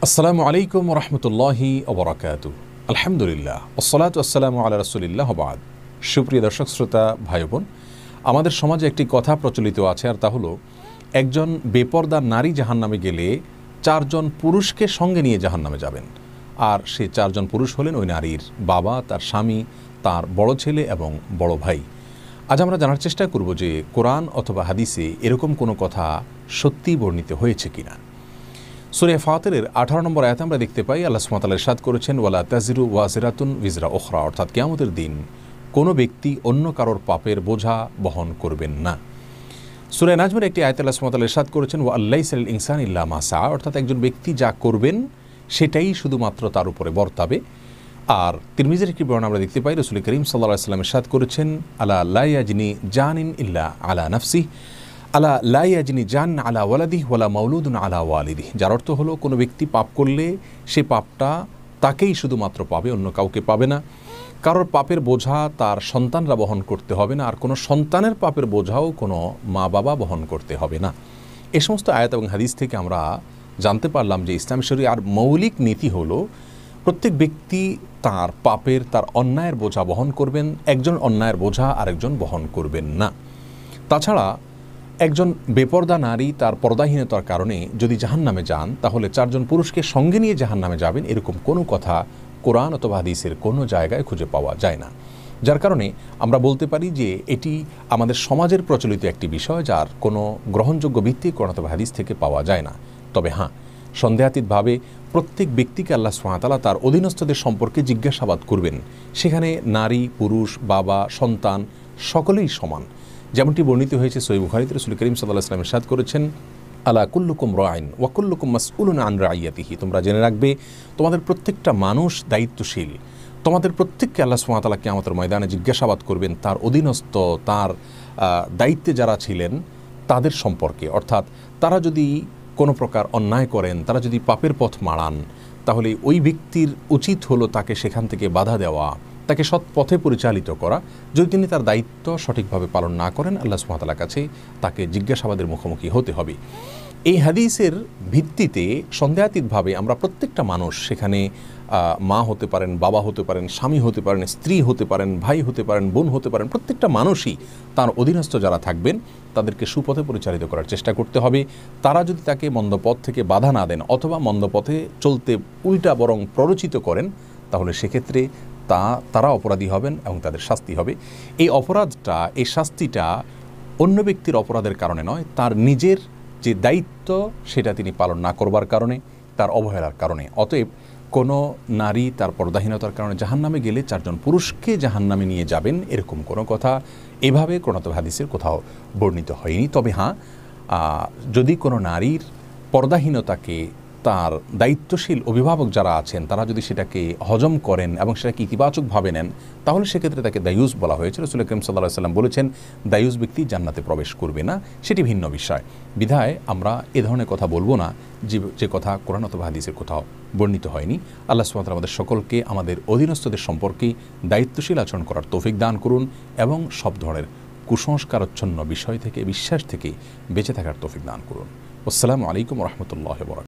আসসালামু আলাইকুম রহমতুল্লাহি ওবরাকাতু। আলহামদুলিল্লাহ ওসসালাতু ওয়াসসালামু আলা রাসূলিল্লাহ বাদ। সুপ্রিয় দর্শক শ্রোতা ভাই বোন, আমাদের সমাজে একটি কথা প্রচলিত আছে, আর তা হলো একজন বেপরদা নারী জাহান্নামে গেলে চারজন পুরুষকে সঙ্গে নিয়ে জাহান্নামে যাবেন। আর সে চারজন পুরুষ হলেন ওই নারীর বাবা, তার স্বামী, তার বড় ছেলে এবং বড় ভাই। আজ আমরা জানার চেষ্টা করব যে কোরআন অথবা হাদিসে এরকম কোনো কথা সত্যি বর্ণিত হয়েছে কিনা। সূরা ফাতিরের 18 নম্বর আয়াতে আমরা দেখতে পাই আল্লাহ সুবহানাহু ওয়া তাআলা ইরশাদ করেছেন, ওয়ালা তাজিরু ওয়াজিরাতুন বিজরা উখরা, অর্থাৎ কিয়ামতের দিন কোনো ব্যক্তি অন্য কারোর পাপের বোঝা বহন করবেন না। সূরা নাজমের একটি আয়াতে আল্লাহ সুবহানাহু ওয়া তাআলা ইরশাদ করেছেন, ওয়া লাইসা লিল ইনসানি ইল্লা মা সা, অর্থাৎ একজন ব্যক্তি যা করবেন সেটাই শুধুমাত্র তার উপরে বর্তাবে। আর তিরমিজির একটি বর্ণনা আমরা দেখতে পাই, রাসূল করিম সাল্লাল্লাহু আলাইহি ওয়াসাল্লাম ইরশাদ করেছেন, আলা লা ইয়াজনি জানিন ইল্লা আলা নাফসি, আলা লা ইয়াজনি জান আলা ওয়ালাদিহি ওয়ালা মাউলুদুন আলা ওয়ালিদিহি, যার অর্থ হলো কোনো ব্যক্তি পাপ করলে সে পাপটা তাকেই শুধুমাত্র পাবে, অন্য কাউকে পাবে না। কারোর পাপের বোঝা তার সন্তানরা বহন করতে হবে না, আর কোনো সন্তানের পাপের বোঝাও কোনো মা বাবা বহন করতে হবে না। এই সমস্ত আয়াত এবং হাদিস থেকে আমরা জানতে পারলাম যে ইসলাম শরিয়ার মৌলিক নীতি হলো প্রত্যেক ব্যক্তি তার পাপের, তার অন্যায়ের বোঝা বহন করবেন, একজন অন্যায়ের বোঝা আরেকজন বহন করবেন না। তাছাড়া একজন বেপরদা নারী তার পর্দাহীনতার কারণে যদি জাহান্নামে যান, তাহলে চারজন পুরুষকে সঙ্গে নিয়ে জাহান্নামে যাবেন, এরকম কোনো কথা কোরআন অথবা হাদিসের কোনো জায়গায় খুঁজে পাওয়া যায় না। যার কারণে আমরা বলতে পারি যে এটি আমাদের সমাজের প্রচলিত একটি বিষয়, যার কোনো গ্রহণযোগ্য ভিত্তি কোরআন অথবা হাদিস থেকে পাওয়া যায় না। তবে হ্যাঁ, সন্দেহাতীতভাবে প্রত্যেক ব্যক্তিকে আল্লাহ সুবহানাহু ওয়া তাআলা তার অধীনস্থদের সম্পর্কে জিজ্ঞাসাবাদ করবেন। সেখানে নারী, পুরুষ, বাবা, সন্তান সকলেই সমান। যেমনটি বর্ণিত হয়েছে সহিহ বুখারীতে, রাসূল করিম সাল্লাল্লাহু আলাইহি ওয়াসাল্লাম ইরশাদ করেছেন, আলা কুল্লুকুম রাইন ওয়া কুল্লুকুম মাসউলুন আন রাইয়াতিহি, তোমরা জেনে রাখবে তোমাদের প্রত্যেকটা মানুষ দায়িত্বশীল। তোমাদের প্রত্যেককে আল্লাহ সুবহানাহু ওয়া তাআলা কিয়ামতের ময়দানে জিজ্ঞাসাবাদ করবেন তার অধীনস্থ, তার দায়িত্বে যারা ছিলেন তাদের সম্পর্কে। অর্থাৎ তারা যদি কোনো প্রকার অন্যায় করেন, তারা যদি পাপের পথ মাড়ান, তাহলে ওই ব্যক্তির উচিত হলো তাকে সেখান থেকে বাধা দেওয়া, তাকে সৎ পথে পরিচালিত করা। যদি তিনি তার দায়িত্ব সঠিকভাবে পালন না করেন, আল্লাহ সুবহানাহু ওয়া তাআলার কাছে তাকে জিজ্ঞাসাবাদের মুখোমুখি হতে হবে। এই হাদিসের ভিত্তিতে সন্দেহাতীতভাবে আমরা প্রত্যেকটা মানুষ, সেখানে মা হতে পারেন, বাবা হতে পারেন, স্বামী হতে পারেন, স্ত্রী হতে পারেন, ভাই হতে পারেন, বোন হতে পারেন, প্রত্যেকটা মানুষই তার অধীনস্থ যারা থাকবেন তাদেরকে সুপথে পরিচালিত করার চেষ্টা করতে হবে। তারা যদি তাকে মন্দপথ থেকে বাধা না দেন অথবা মন্দপথে চলতে উল্টা বরং প্ররোচিত করেন, তাহলে সেক্ষেত্রে তারা অপরাধী হবেন এবং তাদের শাস্তি হবে। এই অপরাধটা, এই শাস্তিটা অন্য ব্যক্তির অপরাধের কারণে নয়, তার নিজের যে দায়িত্ব সেটা তিনি পালন না করবার কারণে, তার অবহেলার কারণে। অতএব কোনো নারী তার পর্দাহীনতার কারণে জাহান্নামে গেলে চারজন পুরুষকে জাহান্নামে নিয়ে যাবেন, এরকম কোনো কথা এভাবে কোরআন অথবা হাদিসের কোথাও বর্ণিত হয়নি। তবে হ্যাঁ, যদি কোনো নারীর পর্দাহীনতাকে তার দায়িত্বশীল অভিভাবক যারা আছেন তারা যদি সেটাকে হজম করেন এবং সেটাকে ইতিবাচকভাবে নেন, তাহলে সেক্ষেত্রে তাকে দায়ুস বলা হয়েছে। রাসূল করিম সাল্লাল্লাহু আলাইহি ওয়াসাল্লাম বলেছেন, দায়ুস ব্যক্তি জান্নাতে প্রবেশ করবে না, সেটি ভিন্ন বিষয়। বিধায় আমরা এ ধরনের কথা বলবো না যে কথা কোরআন অথবা হাদিসের কোথাও বর্ণিত হয়নি। আল্লাহ সুবহানাহু ওয়া তাআলা আমাদের সকলকে আমাদের অধীনস্থদের সম্পর্কে দায়িত্বশীল আচরণ করার তৌফিক দান করুন এবং সব ধরনের কুসংস্কারাচ্ছন্ন বিষয় থেকে, বিশ্বাস থেকে বেঁচে থাকার তৌফিক দান করুন। আসসালামু আলাইকুম ওয়া রাহমাতুল্লাহি ওয়া বারাকাতুহু।